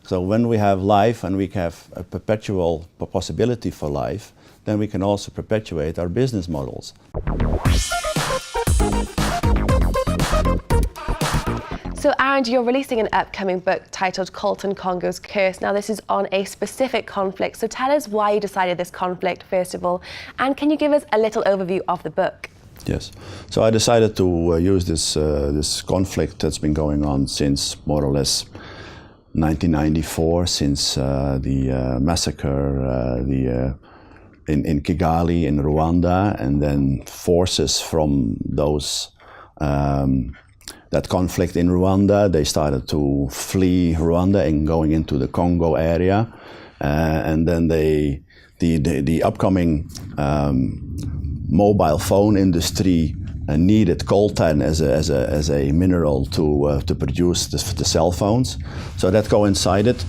So when we have life and we have a perpetual possibility for life, then we can also perpetuate our business models. So Arend, you're releasing an upcoming book titled Coltan, Congo's Curse. Now this is on a specific conflict, so tell us why you decided this conflict first of all, and can you give us a little overview of the book? Yes, so I decided to use this conflict that's been going on since more or less 1994, since the massacre in Kigali in Rwanda, and then forces from those that conflict in Rwanda, they started to flee Rwanda and going into the Congo area, and then the upcoming mobile phone industry needed coltan as a mineral to produce the cell phones, so that coincided.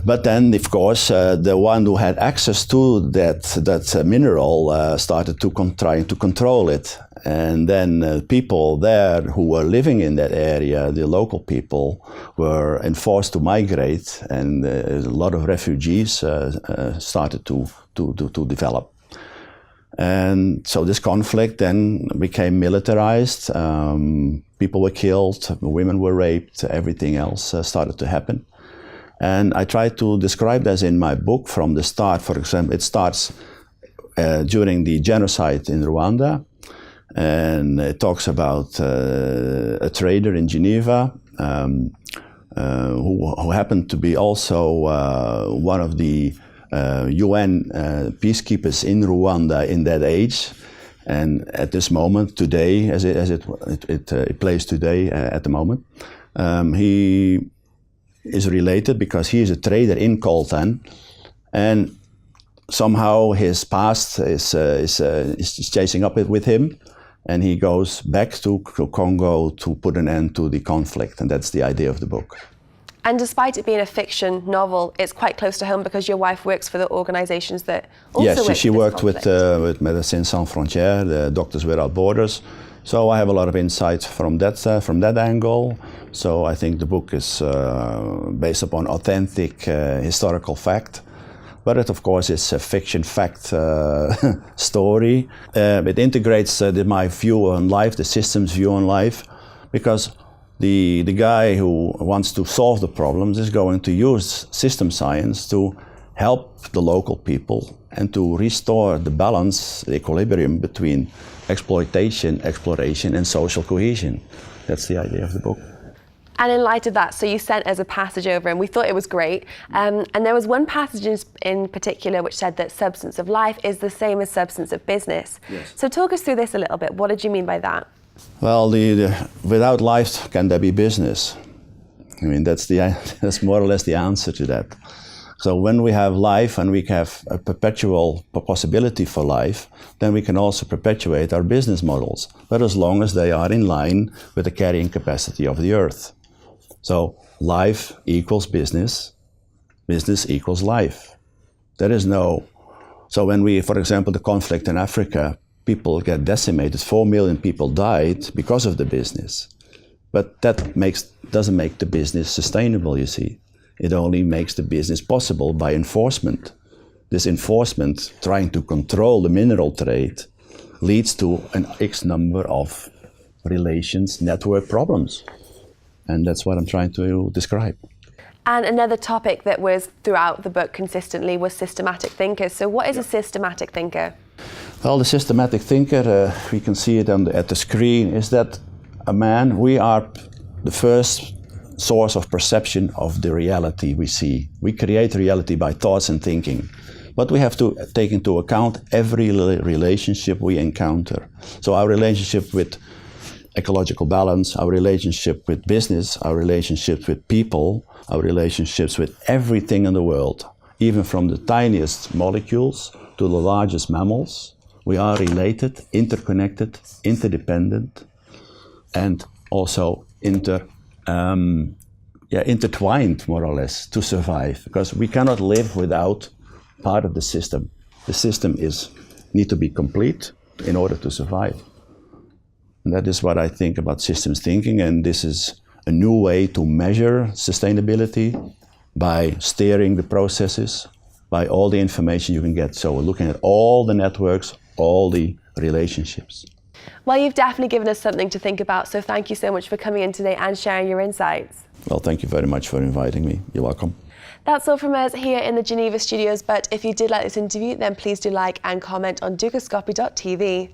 But then, of course, the one who had access to that mineral started trying to control it. And then people there who were living in that area, the local people, were enforced to migrate, and a lot of refugees started to develop. And so this conflict then became militarized. People were killed, women were raped, everything else started to happen. And I try to describe this in my book from the start. For example, it starts during the genocide in Rwanda, and it talks about a trader in Geneva who happened to be also one of the UN peacekeepers in Rwanda in that age. And at this moment, today, as it plays today at the moment, he is related because he is a trader in coltan, and somehow his past is chasing up with him, and he goes back to Congo to put an end to the conflict, and that's the idea of the book. And despite it being a fiction novel, it's quite close to home because your wife works for the organizations that also work. Yes, she worked with Médecins Sans Frontières, the Doctors Without Borders. So I have a lot of insights from that angle. So I think the book is based upon authentic historical fact, but it of course is a fiction fact story. It integrates my view on life, the system's view on life, because the guy who wants to solve the problems is going to use system science to help the local people and to restore the balance, the equilibrium between exploitation, exploration, and social cohesion. That's the idea of the book. And in light of that, so you sent us a passage over and we thought it was great. And there was one passage in particular which said that substance of life is the same as substance of business. Yes. So talk us through this a little bit. What did you mean by that? Well, without life, can there be business? I mean, that's more or less the answer to that. So when we have life and we have a perpetual possibility for life, then we can also perpetuate our business models, but as long as they are in line with the carrying capacity of the earth. So life equals business, business equals life. There is no... So when we, for example, the conflict in Africa, people get decimated, 4 million people died because of the business. But that doesn't make the business sustainable, you see. It only makes the business possible by enforcement. This enforcement, trying to control the mineral trade, leads to an X number of relations, network problems. And that's what I'm trying to describe. And another topic that was throughout the book consistently was systematic thinkers. So what is a systematic thinker? Well, the systematic thinker, we can see it at the screen, is that a man, we are the first source of perception of the reality we see. We create reality by thoughts and thinking. But we have to take into account every relationship we encounter. So our relationship with ecological balance, our relationship with business, our relationships with people, our relationships with everything in the world, even from the tiniest molecules to the largest mammals, we are related, interconnected, interdependent, and also intertwined, more or less, to survive, because we cannot live without part of the system. The system needs to be complete in order to survive. And that is what I think about systems thinking, and this is a new way to measure sustainability by steering the processes, by all the information you can get. So we're looking at all the networks, all the relationships. Well, you've definitely given us something to think about, so thank you so much for coming in today and sharing your insights. Well, thank you very much for inviting me. You're welcome. That's all from us here in the Geneva studios, but if you did like this interview, then please do like and comment on dukascopy.tv.